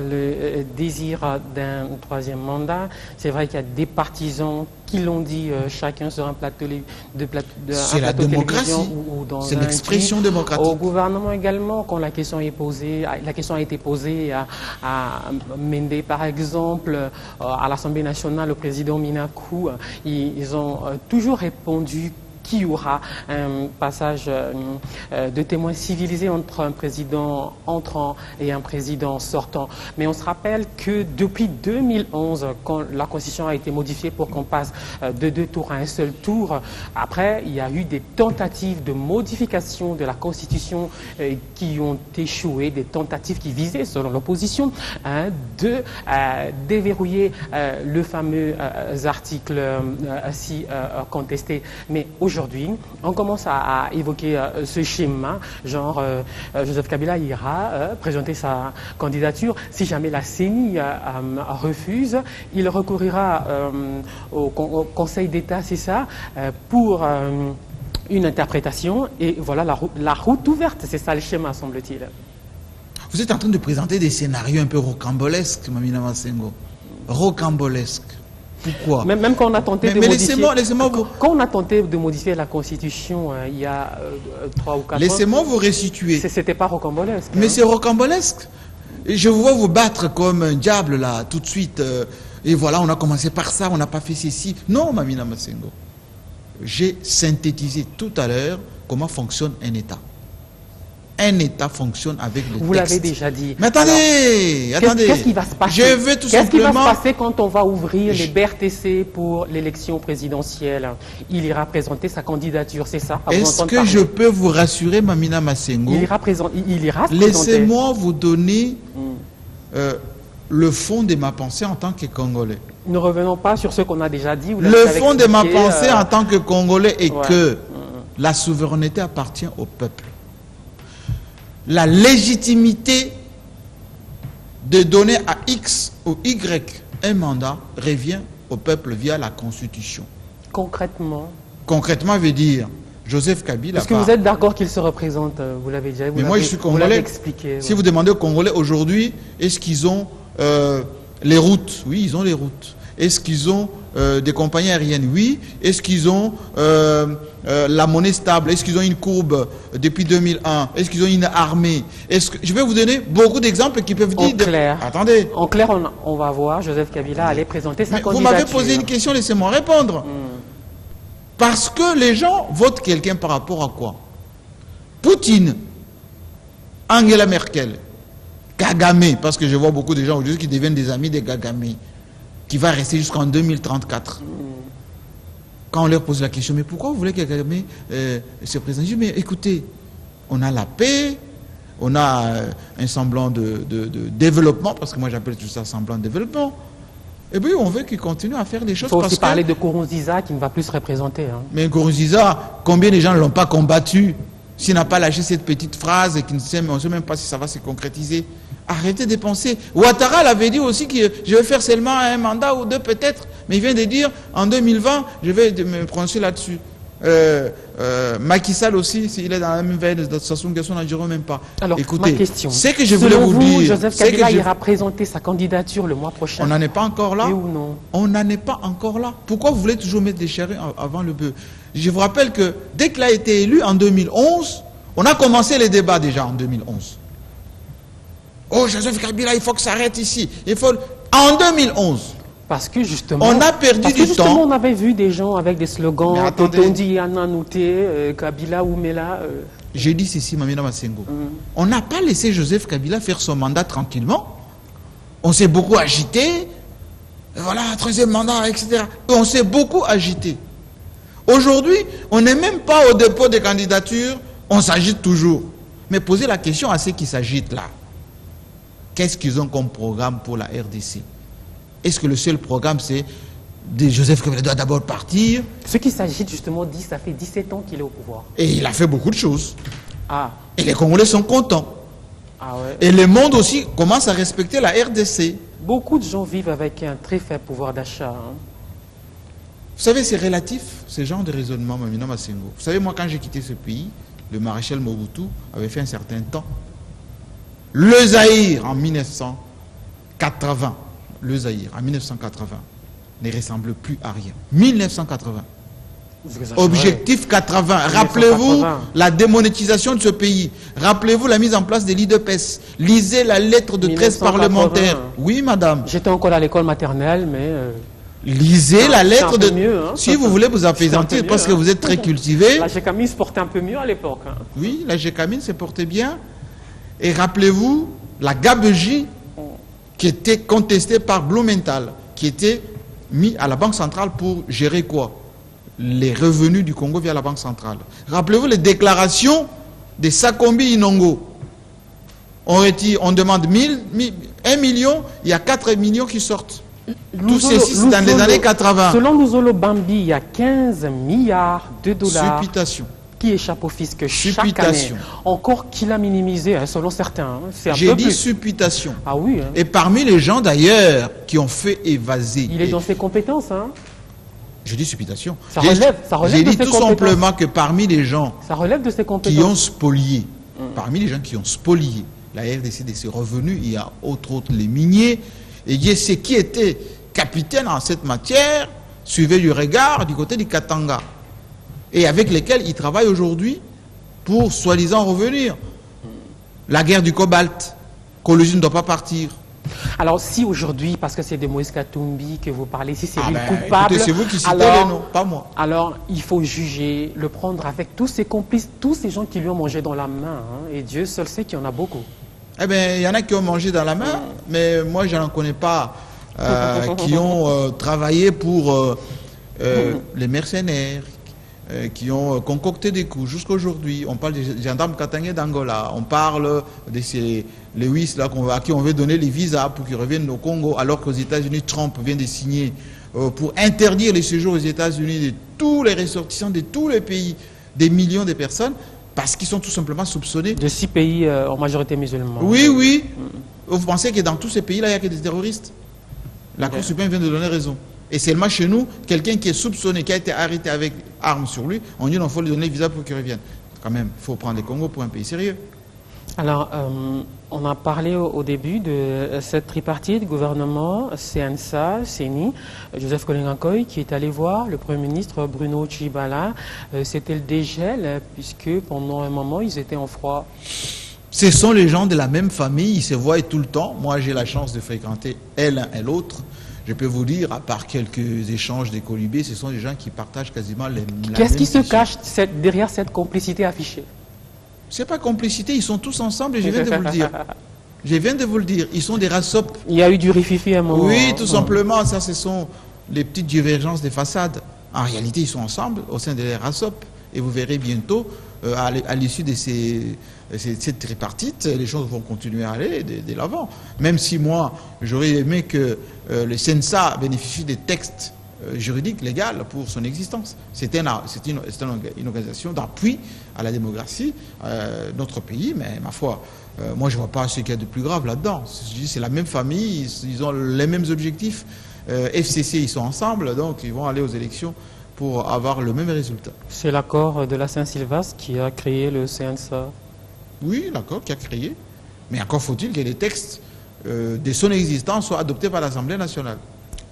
le désir d'un troisième mandat. C'est vrai qu'il y a des partisans qui l'ont dit, chacun sur un plateau de télévision ou dans c'est l'expression démocratique. Au gouvernement également, quand la question est posée, la question a été posée à Mende, par exemple, à l'Assemblée nationale, le président Minakou, ils ont toujours répondu qu'il y aura un passage de témoins civilisés entre un président entrant et un président sortant. Mais on se rappelle que depuis 2011, quand la Constitution a été modifiée pour qu'on passe de 2 tours à un seul tour, après, il y a eu des tentatives de modification de la Constitution qui ont échoué, des tentatives qui visaient, selon l'opposition, de déverrouiller le fameux article si contesté. Mais aujourd'hui, on commence à évoquer ce schéma, genre Joseph Kabila ira présenter sa candidature. Si jamais la CENI refuse, il recourira au Conseil d'État, c'est ça, pour une interprétation. Et voilà la route ouverte, c'est ça le schéma, semble-t-il. Vous êtes en train de présenter des scénarios un peu rocambolesques, Mamina Massengo. Rocambolesques. Pourquoi? Même quand on a tenté de modifier, quand on a tenté de modifier la Constitution il y a 3 ou 4 ans... Laissez-moi vous resituer. C'était pas rocambolesque. Mais c'est rocambolesque. Et je vous vois vous battre comme un diable, là, tout de suite. Et voilà, on a commencé par ça, on n'a pas fait ceci. Non, Mamina Massengo. J'ai synthétisé tout à l'heure comment fonctionne un État. Un État fonctionne avec le texte. Vous l'avez déjà dit. Mais attendez, attendez. Qu'est-ce qui va se passer? Je veux tout Qu'est-ce qui va simplement... se passer quand on va ouvrir les BRTC pour l'élection présidentielle? Il ira présenter sa candidature, c'est ça? Est-ce que je peux vous rassurer, Mamina Massengo? Il ira présenter. Laissez-moi vous donner le fond de ma pensée en tant que Congolais. Ne revenons pas sur ce qu'on a déjà dit. Le fond de ma pensée en tant que Congolais est que la souveraineté appartient au peuple. La légitimité de donner à X ou Y un mandat revient au peuple via la Constitution. Concrètement? Concrètement veut dire Joseph Kabila. Est-ce que vous êtes d'accord qu'il se représente? Vous l'avez déjà Mais moi je suis Congolais. Expliqué, si vous demandez aux Congolais aujourd'hui, est-ce qu'ils ont les routes? Oui, ils ont les routes. Est-ce qu'ils ont des compagnies aériennes? Oui. Est-ce qu'ils ont la monnaie stable? Est-ce qu'ils ont une courbe depuis 2001? Est-ce qu'ils ont une armée? Je vais vous donner beaucoup d'exemples qui peuvent dire... Clair. Attendez. En clair, on va voir Joseph Kabila aller présenter sa candidature. Vous m'avez posé une question, laissez-moi répondre. Parce que les gens votent quelqu'un par rapport à quoi? Poutine, Angela Merkel, Kagame, parce que je vois beaucoup de gens aujourd'hui qui deviennent des amis de Kagame, qui va rester jusqu'en 2034. Quand on leur pose la question, mais pourquoi vous voulez que Kagame se présente? Je dis, mais écoutez, on a la paix, on a un semblant de développement, parce que moi j'appelle tout ça semblant de développement. Et puis on veut qu'il continue à faire des choses. Il faut aussi parler de Nkurunziza qui ne va plus se représenter. Hein. Mais Nkurunziza, combien de gens ne l'ont pas combattu? S'il n'a pas lâché cette petite phrase et qu'on ne sait même pas si ça va se concrétiser. Arrêtez de penser. Ouattara l'avait dit aussi que je vais faire seulement un mandat ou deux peut-être, mais il vient de dire en 2020, je vais me prononcer là-dessus. Macky Sall aussi, s'il est dans la même veine de Sassou Nguesso, n'en diront même pas. Alors, écoutez, ma question, c'est que je voulais vous dire... Joseph Kabila ira présenter sa candidature le mois prochain. On n'en est pas encore là. Oui ou non? On n'en est pas encore là. Pourquoi vous voulez toujours mettre des charrues avant le bœuf? Je vous rappelle que dès qu'il a été élu en 2011, on a commencé les débats déjà en 2011. Oh, Joseph Kabila, il faut que ça arrête ici. Il faut... En 2011. Parce que justement, on a perdu du temps. On avait vu des gens avec des slogans, Totondi, Yana Nouté, Kabila, Oumela. J'ai dit ceci, Mamina Massengo. On n'a pas laissé Joseph Kabila faire son mandat tranquillement. On s'est beaucoup agité. Voilà, troisième mandat, etc. On s'est beaucoup agité. Aujourd'hui, on n'est même pas au dépôt des candidatures, on s'agite toujours. Mais posez la question à ceux qui s'agitent là. Qu'est-ce qu'ils ont comme programme pour la RDC? Est-ce que le seul programme, c'est de Joseph Kabila doit d'abord partir? Ceux qui s'agitent justement disent ça fait 17 ans qu'il est au pouvoir. Et il a fait beaucoup de choses. Ah. Et les Congolais sont contents. Ah ouais. Et le monde aussi commence à respecter la RDC. Beaucoup de gens vivent avec un très faible pouvoir d'achat. Hein. Vous savez, c'est relatif, ce genre de raisonnement, Mamina Massengo. Vous savez, moi, quand j'ai quitté ce pays, le maréchal Mobutu avait fait un certain temps. Le Zaïre, en 1980, le Zaïre, en 1980, ne ressemble plus à rien. 1980. Objectif 80. Rappelez-vous la démonétisation de ce pays. Rappelez-vous la mise en place des l'IDPES. Lisez la lettre de 13 parlementaires. Oui, madame. J'étais encore à l'école maternelle, mais... Lisez la lettre de... Mieux, hein. Si vous voulez vous apaisantir, parce que vous êtes très cultivé. La Gécamine se portait un peu mieux à l'époque. Hein. Oui, la Gécamine se portait bien. Et rappelez-vous, la gabegie qui était contestée par Blumenthal, qui était mis à la Banque centrale pour gérer quoi? Les revenus du Congo via la Banque centrale. Rappelez-vous les déclarations de Sakombi Inongo. On demande 1 million, il y a 4 millions qui sortent. Tout ceci, c'est dans les années 80. Selon Luzolo Bambi, il y a 15 milliards de dollars Supputation. Qui échappent au fisc chaque année. Encore qu'il a minimisé, hein, selon certains. Hein. J'ai dit supputation. Ah oui. Hein. Et parmi les gens d'ailleurs qui ont fait évaser. Il est dans ses compétences. Hein. Je dis supputation. Ça relève de ses compétences. J'ai dit tout simplement que parmi les gens ça relève de ses compétences. Qui ont spolié, parmi les gens qui ont spolié la RDC de ses revenus, il y a autres les miniers, et ceux qui étaient capitaines en cette matière suivaient du regard du côté du Katanga, et avec lesquels ils travaillent aujourd'hui pour soi-disant revenir. La guerre du cobalt, Colosie ne doit pas partir. Alors si aujourd'hui, parce que c'est de Moïse Katumbi que vous parlez, si c'est lui coupable, c'est vous qui citez les noms, pas moi. Alors il faut juger, le prendre avec tous ses complices, tous ces gens qui lui ont mangé dans la main, hein, et Dieu seul sait qu'il y en a beaucoup. Eh bien, il y en a qui ont mangé dans la main, mais moi je n'en connais pas qui ont travaillé pour les mercenaires, qui ont concocté des coups jusqu'à aujourd'hui. On parle des gendarmes katangais d'Angola, on parle de ces Lewis là, à qui on veut donner les visas pour qu'ils reviennent au Congo, alors qu'aux États-Unis, Trump vient de signer pour interdire les séjours aux États-Unis de tous les ressortissants de tous les pays, des millions de personnes, parce qu'ils sont tout simplement soupçonnés. De 6 pays en majorité musulmans. Oui, oui. Vous pensez que dans tous ces pays-là, il n'y a que des terroristes? La Cour suprême vient de donner raison. Et seulement chez nous, quelqu'un qui est soupçonné, qui a été arrêté avec armes sur lui, on dit qu'il faut lui donner le visa pour qu'il revienne. Quand même, il faut prendre les Congo pour un pays sérieux. Alors, on a parlé au début de cette tripartite, gouvernement, CNSA, CENI, Joseph Kolingakoy, qui est allé voir le Premier ministre Bruno Tshibala. C'était le dégel, puisque pendant un moment, ils étaient en froid. Ce sont les gens de la même famille, ils se voient tout le temps. Moi, j'ai la chance de fréquenter l'un et l'autre. Je peux vous dire, à part quelques échanges des colibés, ce sont des gens qui partagent quasiment les mêmes... Qu'est-ce qui se cache derrière cette complicité affichée? C'est pas complicité, ils sont tous ensemble et je viens de vous le dire. Je viens de vous le dire, ils sont des rasopes. Il y a eu du rififi à un moment. Oui, tout simplement, ça ce sont les petites divergences des façades. En réalité, ils sont ensemble au sein des rasopes. Et vous verrez bientôt, à l'issue de cette tripartite, les choses vont continuer à aller de l'avant. Même si moi, j'aurais aimé que le CNSA bénéficie des textes juridiques, légaux pour son existence. C'est une organisation d'appui à la démocratie de notre pays, mais ma foi, moi je ne vois pas ce qu'il y a de plus grave là-dedans. C'est la même famille, ils ont les mêmes objectifs. FCC, ils sont ensemble, donc ils vont aller aux élections pour avoir le même résultat. C'est l'accord de la Saint-Sylvestre qui a créé le CNSA. Oui, l'accord qui a créé. Mais encore faut-il que les textes de son existence soient adoptés par l'Assemblée nationale.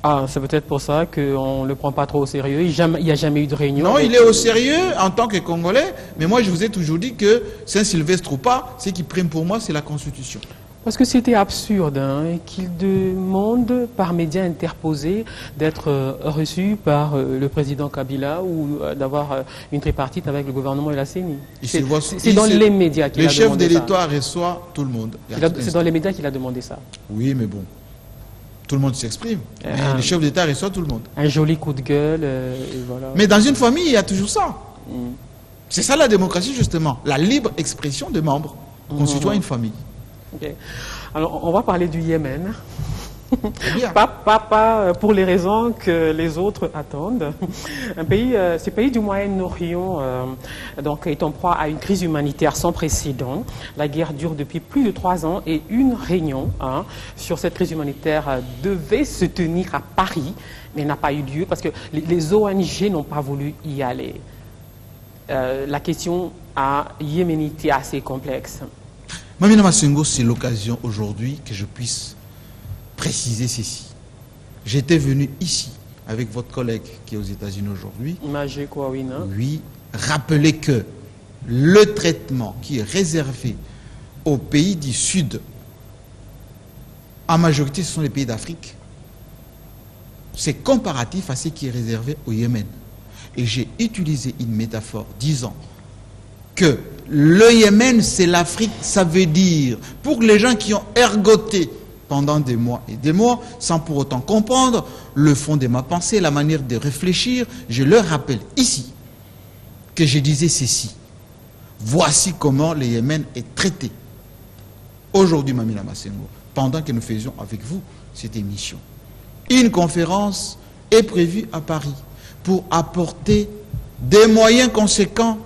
Ah, c'est peut-être pour ça qu'on ne le prend pas trop au sérieux. Il n'y a jamais eu de réunion. Non, il est au sérieux en tant que Congolais, mais moi je vous ai toujours dit que Saint-Sylvestre ou pas, ce qui prime pour moi, c'est la Constitution. Parce que c'était absurde qu'il demande par médias interposés d'être reçu par le président Kabila ou d'avoir une tripartite avec le gouvernement et la CENI. C'est dans les médias qu'il a demandé ça. Le chef de l'État reçoit tout le monde. C'est dans les médias qu'il a demandé ça. Oui, mais bon. Tout le monde s'exprime. Mais le chef d'État reçoit tout le monde. Un joli coup de gueule, et voilà. Mais dans une famille, il y a toujours ça. C'est ça la démocratie, justement. La libre expression des membres constituant une famille. Okay. Alors, on va parler du Yémen. Bien. Pas pour les raisons que les autres attendent. Ce pays du Moyen-Orient donc est en proie à une crise humanitaire sans précédent. La guerre dure depuis plus de 3 ans et une réunion sur cette crise humanitaire devait se tenir à Paris, mais n'a pas eu lieu parce que les ONG n'ont pas voulu y aller. La question yéménite est assez complexe. Mamina Massengo, c'est l'occasion aujourd'hui que je puisse préciser ceci. J'étais venu ici avec votre collègue qui est aux États-Unis aujourd'hui. Oui, rappeler que le traitement qui est réservé aux pays du Sud, en majorité ce sont les pays d'Afrique, c'est comparatif à ce qui est réservé au Yémen. Et j'ai utilisé une métaphore disant que le Yémen c'est l'Afrique, ça veut dire, pour les gens qui ont ergoté pendant des mois et des mois, sans pour autant comprendre le fond de ma pensée, la manière de réfléchir, je leur rappelle ici que je disais ceci. Voici comment le Yémen est traité. Aujourd'hui, Mamina Massengo, pendant que nous faisions avec vous cette émission, une conférence est prévue à Paris pour apporter des moyens conséquents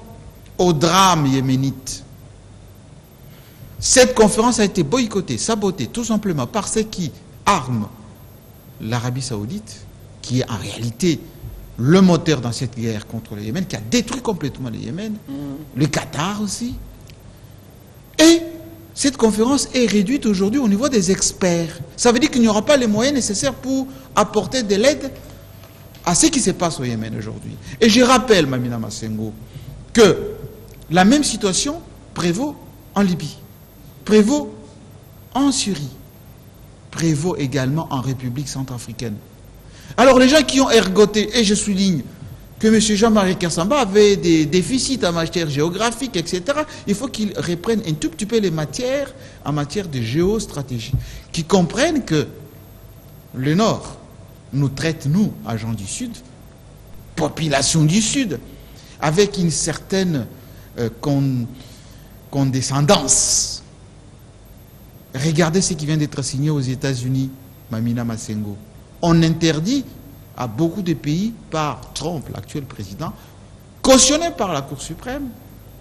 au drame yéménite. Cette conférence a été boycottée, sabotée, tout simplement par ceux qui arment l'Arabie Saoudite, qui est en réalité le moteur dans cette guerre contre le Yémen, qui a détruit complètement le Yémen, le Qatar aussi. Et cette conférence est réduite aujourd'hui au niveau des experts. Ça veut dire qu'il n'y aura pas les moyens nécessaires pour apporter de l'aide à ce qui se passe au Yémen aujourd'hui. Et je rappelle, Mamina Massengo, que la même situation prévaut en Libye, prévaut en Syrie, prévaut également en République centrafricaine. Alors les gens qui ont ergoté, et je souligne que M. Jean-Marie Kassamba avait des déficits en matière géographique, etc., il faut qu'il reprenne un tout petit peu les matières en matière de géostratégie, qui comprennent que le Nord nous traite, nous, agents du Sud, population du Sud, avec une certaine condescendance. Regardez ce qui vient d'être signé aux États-Unis, Mamina Massengo. On interdit à beaucoup de pays, par Trump, l'actuel président, cautionné par la Cour suprême,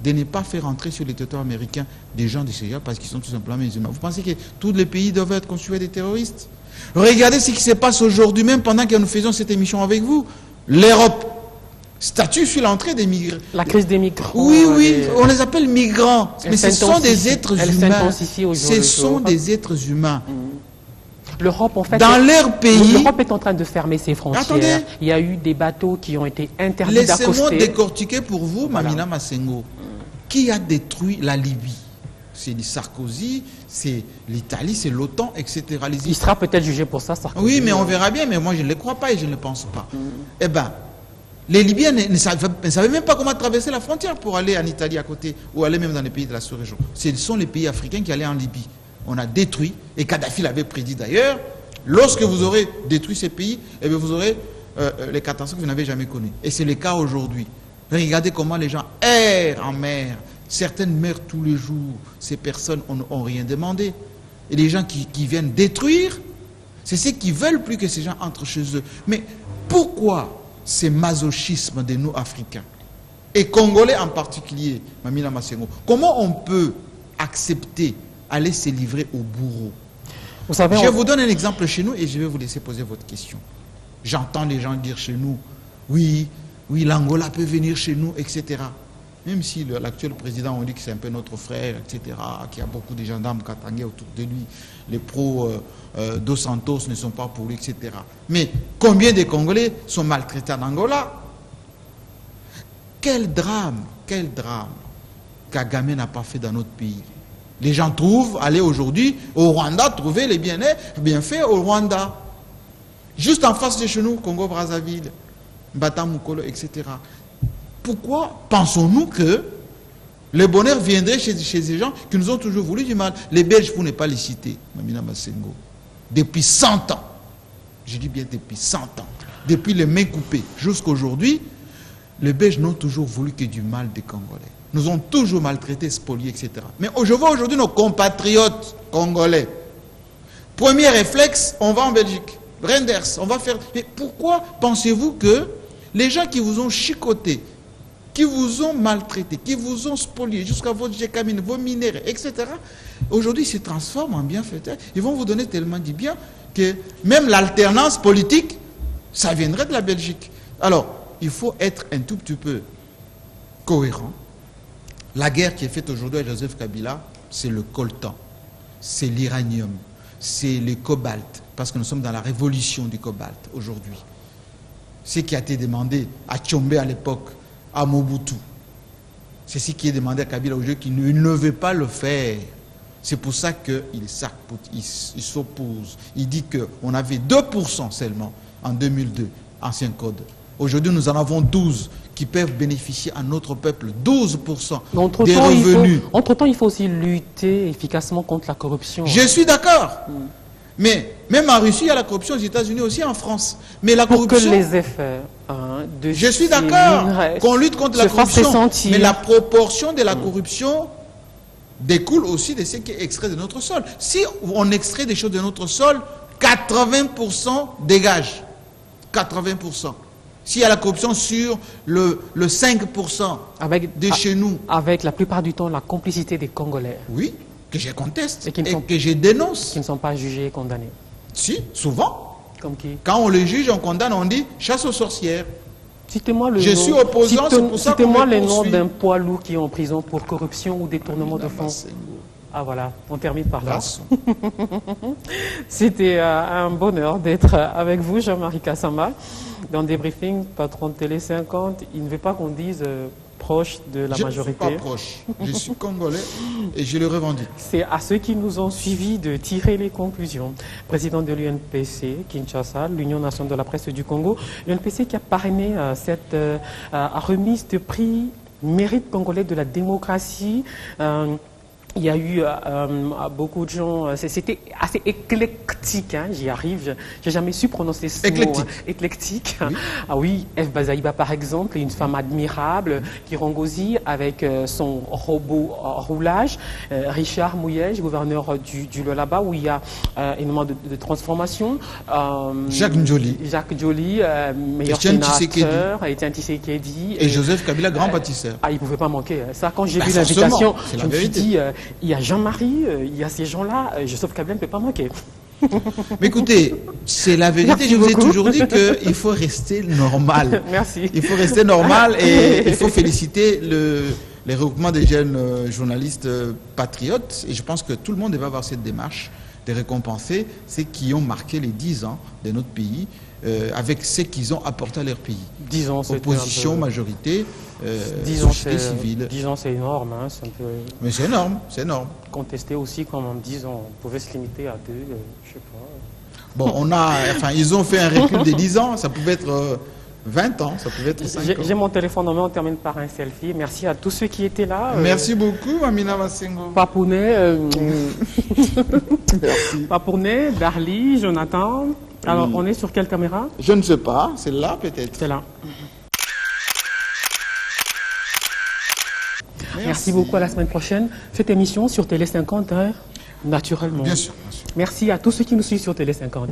de ne pas faire entrer sur le territoire américain des gens de CIA parce qu'ils sont tout simplement musulmans. Vous pensez que tous les pays doivent être constitués des terroristes? Regardez ce qui se passe aujourd'hui même pendant que nous faisons cette émission avec vous. L'Europe statue sur l'entrée des migrants. La crise des migrants. Oui, on les appelle migrants. Mais ce sont des êtres humains. Ce sont des êtres humains. L'Europe, en fait, dans leur pays, l'Europe est en train de fermer ses frontières. Attendez. Il y a eu des bateaux qui ont été interdits d'accoster. Laissez-moi décortiquer pour vous, Mamina Massengo. Qui a détruit la Libye? C'est Sarkozy, c'est l'Italie, c'est l'OTAN, etc. Il sera peut-être jugé pour ça, Sarkozy. Oui, mais on verra bien, mais moi je ne le crois pas et je ne le pense pas. Eh bien, les Libyens ne savaient même pas comment traverser la frontière pour aller en Italie à côté ou aller même dans les pays de la sous-région. Ce sont les pays africains qui allaient en Libye. On a détruit, et Kadhafi l'avait prédit d'ailleurs, lorsque vous aurez détruit ces pays, eh bien vous aurez les catastrophes que vous n'avez jamais connues. Et c'est le cas aujourd'hui. Regardez comment les gens errent en mer. Certaines meurent tous les jours. Ces personnes n'ont rien demandé. Et les gens qui viennent détruire, c'est ceux qui veulent plus que ces gens entrent chez eux. Mais pourquoi ce masochisme de nous Africains, et Congolais en particulier, Mamina Massengo? Comment on peut accepter aller se livrer au bourreau? Vous savez, je vous donne un exemple chez nous et je vais vous laisser poser votre question. J'entends les gens dire chez nous, oui, Oui, l'Angola peut venir chez nous, etc. Même si l'actuel président, on dit que c'est un peu notre frère, etc., qu'il y a beaucoup de gendarmes katangais autour de lui, les pros Dos Santos ne sont pas pour lui, etc. Mais combien de Congolais sont maltraités en Angola? Quel drame Kagame n'a pas fait dans notre pays. Les gens trouvent, aller aujourd'hui au Rwanda, trouver les bienfaits au Rwanda. Juste en face de chez nous, Congo-Brazzaville, Batamukolo, etc. Pourquoi pensons-nous que le bonheur viendrait chez ces gens qui nous ont toujours voulu du mal? Les Belges, pour ne pas les citer, Mamina Massengo, depuis 100 ans, je dis bien depuis 100 ans, depuis les mains coupées jusqu'à aujourd'hui, les Belges n'ont toujours voulu que du mal des Congolais. Nous ont toujours maltraités, spoliés, etc. Mais je vois aujourd'hui nos compatriotes congolais. Premier réflexe, on va en Belgique. Renders, on va faire... Mais pourquoi pensez-vous que les gens qui vous ont chicoté, qui vous ont maltraité, qui vous ont spolié jusqu'à votre gécamine, vos minéraux, etc., aujourd'hui se transforment en bienfaiteurs? Ils vont vous donner tellement du bien que même l'alternance politique, ça viendrait de la Belgique. Alors, il faut être un tout petit peu cohérent. La guerre qui est faite aujourd'hui à Joseph Kabila, c'est le coltan, c'est l'uranium, c'est le cobalt, parce que nous sommes dans la révolution du cobalt aujourd'hui. Ce qui a été demandé à Tchombe à l'époque, à Mobutu, c'est ce qui est demandé à Kabila aujourd'hui, qui ne veut pas le faire. C'est pour ça qu'il s'oppose. Il dit qu'on avait 2% seulement en 2002, ancien code. Aujourd'hui, nous en avons 12 qui peuvent bénéficier à notre peuple, 12% des revenus. Entre-temps, il faut aussi lutter efficacement contre la corruption. Je suis d'accord. Mais même en Russie, il y a la corruption, aux États-Unis aussi, en France. Mais la corruption... Pour que les effets de je suis d'accord qu'on lutte contre la corruption. Mais la proportion de la corruption découle aussi de ce qui est extrait de notre sol. Si on extrait des choses de notre sol, 80% dégage. 80%. S'il y a la corruption sur le 5% de chez nous. Avec la plupart du temps la complicité des Congolais. Oui, que je conteste et que je dénonce. Qui ne sont pas jugés et condamnés. Si, souvent. Comme qui? Quand on les juge, on condamne, on dit chasse aux sorcières. Citez-moi le je suis opposant, c'est pour ça qu'on me Citez-moi les noms d'un poids lourd qui est en prison pour corruption ou détournement de fonds. Ah voilà, on termine par là. C'était un bonheur d'être avec vous, Jean-Marie Kassama, dans Débriefing, patron de Télé 50. Il ne veut pas qu'on dise proche de la majorité. Je ne suis pas proche, je suis congolais et je le revendique. C'est à ceux qui nous ont suivis de tirer les conclusions. Président de l'UNPC, Kinshasa, l'Union nationale de la presse du Congo, l'UNPC qui a parrainé cette remise de prix mérite congolais de la démocratie. Il y a eu beaucoup de gens, c'était assez éclectique, hein, j'y arrive, j'ai jamais su prononcer ce mot. Éclectique. Oui. Ah oui, F. Bazaïba par exemple, une femme admirable, qui rongosie avec son robot roulage. Richard Mouyej, gouverneur du Lualaba, où il y a énormément de transformations. Jacques Ndjoli. Jacques Ndjoli, meilleur sénateur, Etienne Tshisekedi. Et Joseph Kabila, grand pâtisseur. Ah, il ne pouvait pas manquer. Ça, quand j'ai vu l'invitation, je me suis dit... il y a Jean-Marie, il y a ces gens-là, Joseph Kabila ne peut pas manquer. Mais écoutez, c'est la vérité. Merci je vous ai toujours dit qu'il faut rester normal. Merci. Il faut rester normal et il faut féliciter les regroupements des jeunes journalistes patriotes. Et je pense que tout le monde va avoir cette démarche de récompenser ceux qui ont marqué les 10 ans de notre pays avec ce qu'ils ont apporté à leur pays. 10 ans, c'est opposition, majorité, 10 ans, société civile. 10 ans, c'est énorme. Hein, mais c'est énorme, c'est énorme. Contester aussi, comme en 10 ans, on pouvait se limiter à 2, je sais pas. Bon, ils ont fait un recul de 10 ans, ça pouvait être 20 ans, ça pouvait être 5 ans. J'ai mon téléphone en main, on termine par un selfie. Merci à tous ceux qui étaient là. Merci beaucoup, Mamina Massengo. Papounet, merci. Papounet, Darly, Jonathan. Alors, on est sur quelle caméra? Je ne sais pas, c'est là peut-être. C'est là. Merci beaucoup, à la semaine prochaine. Cette émission sur Télé 50, hein, naturellement. Bien sûr, bien sûr. Merci à tous ceux qui nous suivent sur Télé 50.